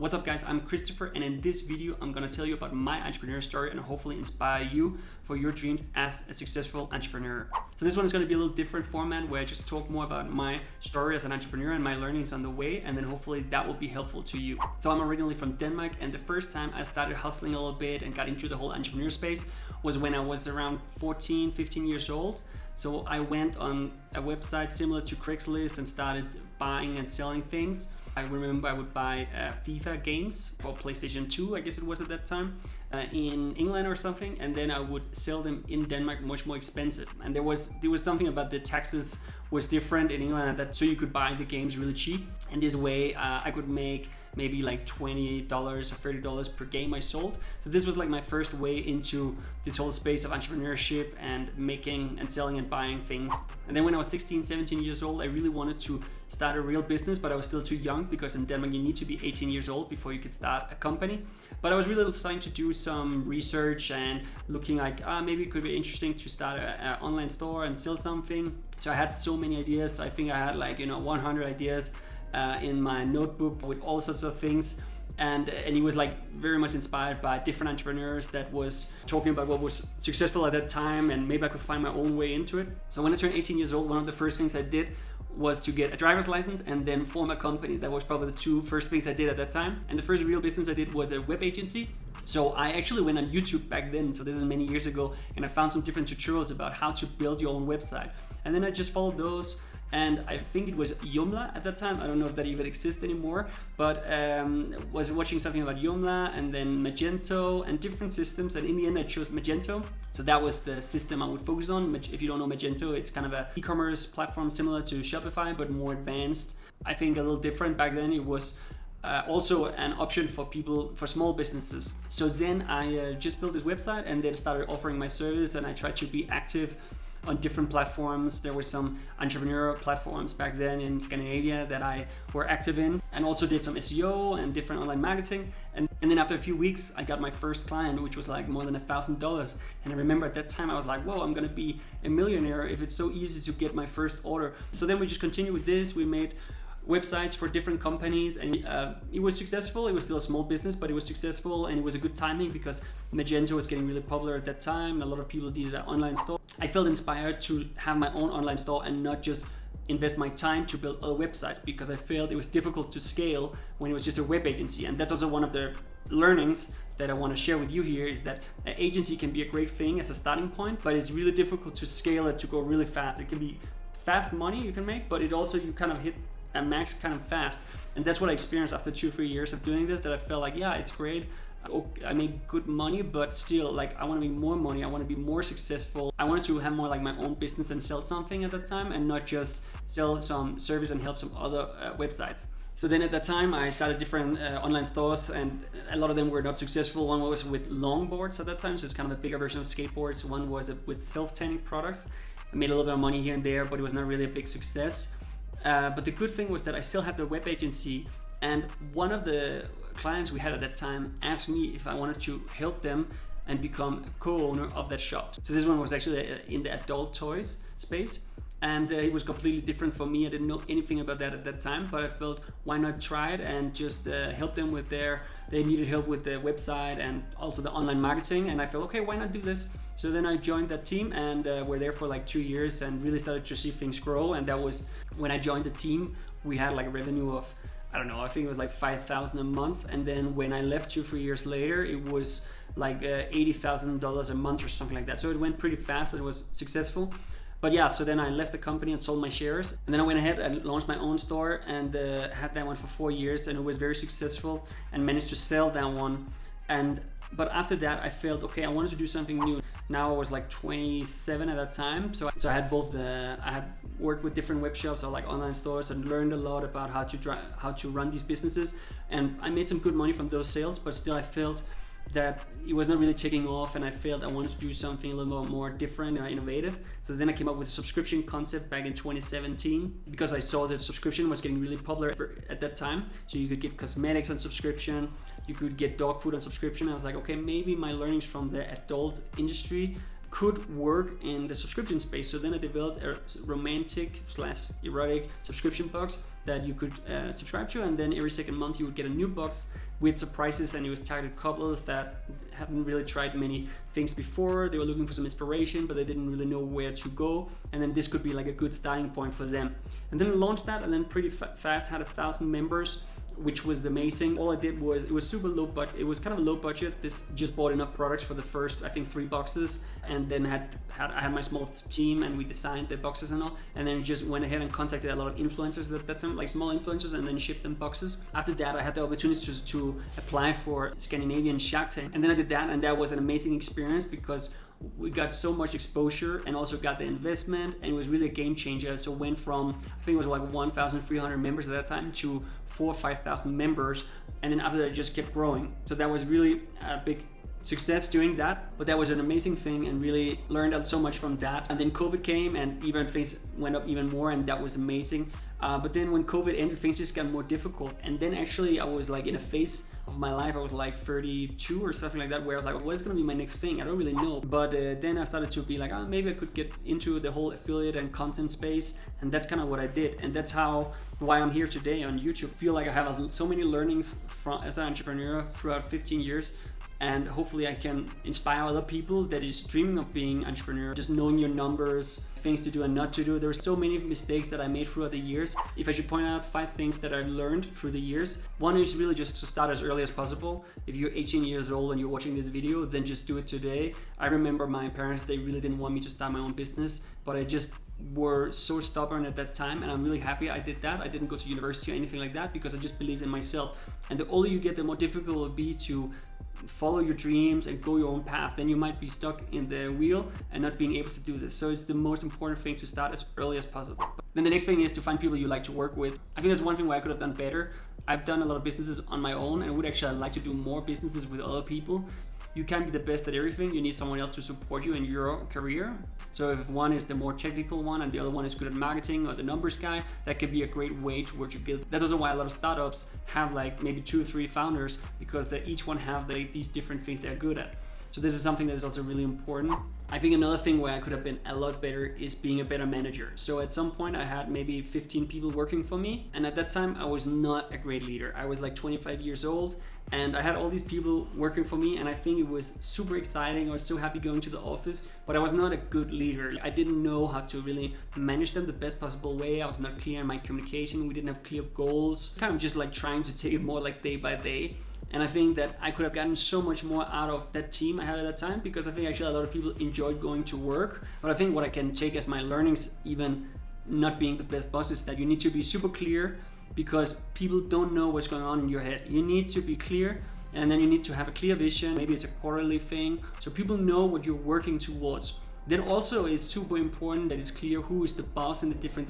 What's up guys, I'm Christopher, and in this video I'm gonna tell you about my entrepreneur story and hopefully inspire you for your dreams as a successful entrepreneur. So this one is gonna be a little different format where I just talk more about my story as an entrepreneur and my learnings on the way, and then hopefully that will be helpful to you. So I'm originally from Denmark, and the first time I started hustling a little bit and got into the whole entrepreneur space was when I was around 14, 15 years old. So I went on a website similar to Craigslist and started buying and selling things. I remember I would buy FIFA games for PlayStation 2, I guess it was at that time, in England or something, and then I would sell them in Denmark much more expensive. And there was something about the taxes was different in England, that so you could buy the games really cheap. And this way I could make maybe like $20 or $30 per game I sold. So this was like my first way into this whole space of entrepreneurship and making and selling and buying things. And then when I was 16, 17 years old, I really wanted to start a real business, but I was still too young because in Denmark you need to be 18 years old before you could start a company. But I was really starting to do some research and looking like maybe it could be interesting to start an online store and sell something. So I had so many ideas. I think I had 100 ideas in my notebook with all sorts of things. And he was like very much inspired by different entrepreneurs that was talking about what was successful at that time, and maybe I could find my own way into it. So when I turned 18 years old, one of the first things I did was to get a driver's license and then form a company. That was probably the two first things I did at that time. And the first real business I did was a web agency. So I actually went on YouTube back then, so this is many years ago, and I found some different tutorials about how to build your own website. And then I just followed those. And I think it was Joomla at that time. I don't know if that even exists anymore, but was watching something about Joomla and then Magento and different systems. And in the end, I chose Magento. So that was the system I would focus on. If you don't know Magento, it's kind of an e-commerce platform similar to Shopify, but more advanced. I think a little different. Back then, it was also an option for people, for small businesses. So then I just built this website and then started offering my service, and I tried to be active on different platforms. There were some entrepreneurial platforms back then in Scandinavia that I were active in, and also did some SEO and different online marketing. And then after a few weeks, I got my first client, which was like more than $1,000. And I remember at that time I was like, whoa, I'm gonna be a millionaire if it's so easy to get my first order. So then we just continued with this. We made websites for different companies, and it was successful. It was still a small business, but it was successful, and it was a good timing because Magento was getting really popular at that time. A lot of people needed an online store. I felt inspired to have my own online store and not just invest my time to build other websites, because I felt it was difficult to scale when it was just a web agency. And that's also one of the learnings that I want to share with you here, is that an agency can be a great thing as a starting point, but it's really difficult to scale it to go really fast. It can be fast money you can make, but it also, you kind of hit a max kind of fast. And that's what I experienced after 2-3 years of doing this, that I felt like, yeah, it's great. I make good money, but still, like, I want to make more money. I want to be more successful. I wanted to have more like my own business and sell something at that time, and not just sell some service and help some other websites. So then at that time, I started different online stores, and a lot of them were not successful. One was with longboards at that time, so it's kind of a bigger version of skateboards. One was with self-tanning products. I made a little bit of money here and there, but it was not really a big success. But the good thing was that I still had the web agency, and one of the clients we had at that time asked me if I wanted to help them and become a co-owner of that shop. So this one was actually in the adult toys space, and it was completely different for me. I didn't know anything about that at that time, but I felt, why not try it and just help them with they needed help with the website and also the online marketing. And I felt, okay, why not do this? So then I joined that team, and we're there for like 2 years and really started to see things grow. And that was when I joined the team, we had like a revenue of, I don't know, I think it was like $5,000 a month. And then when I left 2-3 years later, it was like $80,000 a month or something like that. So it went pretty fast and it was successful. But yeah, so then I left the company and sold my shares. And then I went ahead and launched my own store, and had that one for 4 years, and it was very successful, and managed to sell that one. But after that, I felt, okay, I wanted to do something new. Now I was like 27 at that time. So I had I had worked with different web shops or like online stores, and learned a lot about how to run these businesses. And I made some good money from those sales, but still I felt that it was not really taking off, and I felt I wanted to do something a little more different and innovative. So then I came up with a subscription concept back in 2017, because I saw that subscription was getting really popular at that time. So you could get cosmetics on subscription, you could get dog food on subscription. I was like, okay, maybe my learnings from the adult industry could work in the subscription space. So then I developed a romantic/erotic subscription box that you could subscribe to, and then every second month you would get a new box with surprises, and it was targeted couples that hadn't really tried many things before. They were looking for some inspiration, but they didn't really know where to go, and then this could be like a good starting point for them. And then I launched that, and then pretty fast had 1,000 members, which was amazing. All I did was, it was super low, but it was kind of low budget. This just bought enough products for the first, I think, 3 boxes, and then I had my small team, and we designed the boxes and all, and then just went ahead and contacted a lot of influencers at that time, like small influencers, and then shipped them boxes. After that, I had the opportunity to apply for Scandinavian Shark Tank, and then I did that, and that was an amazing experience because we got so much exposure and also got the investment, and it was really a game changer. So went from, I think it was like 1,300 members at that time to 4,000 or 5,000 members, and then after that it just kept growing. So that was really a big success doing that, but that was an amazing thing, and really learned so much from that. And then COVID came, and even things went up even more, and that was amazing. But then when COVID ended, things just got more difficult. And then actually I was like in a phase of my life, I was like 32 or something like that, where I was like, what is gonna be my next thing? I don't really know. But then I started to be like, oh, maybe I could get into the whole affiliate and content space. And that's kind of what I did. And that's why I'm here today on YouTube. I feel like I have so many learnings as an entrepreneur throughout 15 years. And hopefully I can inspire other people that is dreaming of being entrepreneur, just knowing your numbers, things to do and not to do. There were so many mistakes that I made throughout the years. If I should point out 5 things that I learned through the years, one is really just to start as early as possible. If you're 18 years old and you're watching this video, then just do it today. I remember my parents, they really didn't want me to start my own business, but I just were so stubborn at that time, and I'm really happy I did that. I didn't go to university or anything like that because I just believed in myself. And the older you get, the more difficult it will be to follow your dreams and go your own path. Then you might be stuck in the wheel and not being able to do this. So it's the most important thing to start as early as possible. Then the next thing is to find people you like to work with. I think that's one thing where I could have done better. I've done a lot of businesses on my own, and would actually like to do more businesses with other people. You can't be the best at everything. You need someone else to support you in your career. So if one is the more technical one and the other one is good at marketing or the numbers guy, that could be a great way to work together. That's also why a lot of startups have like maybe 2 or 3 founders, because they each one have these different things they're good at. So this is something that is also really important. I think another thing where I could have been a lot better is being a better manager. So at some point I had maybe 15 people working for me, and at that time I was not a great leader. I was like 25 years old, and I had all these people working for me, and I think it was super exciting. I was so happy going to the office, but I was not a good leader. I didn't know how to really manage them the best possible way. I was not clear in my communication. We didn't have clear goals. Kind of just like trying to take it more like day by day. And I think that I could have gotten so much more out of that team I had at that time, because I think actually a lot of people enjoyed going to work. But I think what I can take as my learnings, even not being the best boss, is that you need to be super clear, because people don't know what's going on in your head. You need to be clear, and then you need to have a clear vision. Maybe it's a quarterly thing, so people know what you're working towards. Then also it's super important that it's clear who is the boss in the different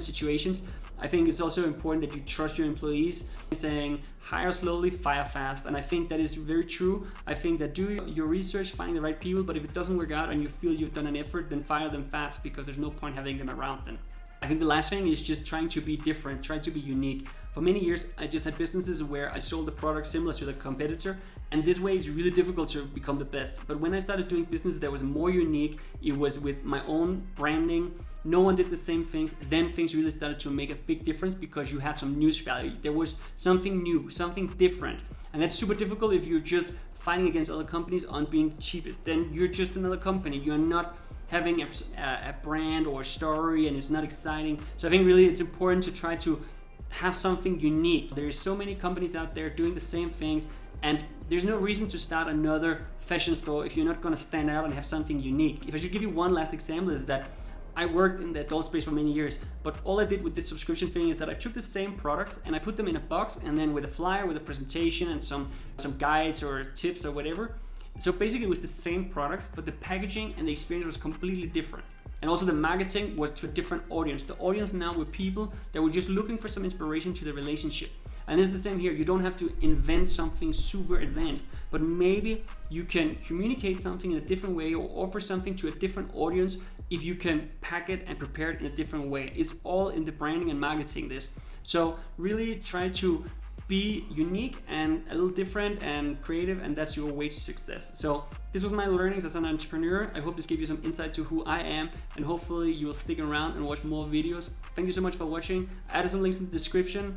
situations. I think it's also important that you trust your employees, saying hire slowly, fire fast. And I think that is very true. I think that do your research, find the right people, but if it doesn't work out and you feel you've done an effort, then fire them fast, because there's no point having them around then. I think the last thing is just trying to be different, try to be unique. For many years, I just had businesses where I sold a product similar to the competitor, and this way it's really difficult to become the best. But when I started doing business that was more unique, it was with my own branding, no one did the same things, then things really started to make a big difference, because you had some news value. There was something new, something different. And that's super difficult if you're just fighting against other companies on being the cheapest. Then you're just another company. You're not having a brand or a story, and it's not exciting. So I think really it's important to try to have something unique. There's so many companies out there doing the same things, and there's no reason to start another fashion store if you're not going to stand out and have something unique. If I should give you one last example, is that I worked in the adult space for many years, but all I did with this subscription thing is that I took the same products and I put them in a box, and then with a flyer, with a presentation and some guides or tips or whatever. So basically it was the same products, but the packaging and the experience was completely different. And also the marketing was to a different audience. The audience now were people that were just looking for some inspiration to the relationship. And it's the same here. You don't have to invent something super advanced, but maybe you can communicate something in a different way or offer something to a different audience if you can pack it and prepare it in a different way. It's all in the branding and marketing this. So really try to be unique and a little different and creative, and that's your way to success. So this was my learnings as an entrepreneur. I hope this gave you some insight to who I am, and hopefully you will stick around and watch more videos. Thank you so much for watching. I added some links in the description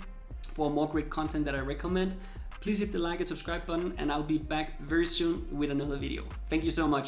for more great content that I recommend. Please hit the like and subscribe button, and I'll be back very soon with another video. Thank you so much.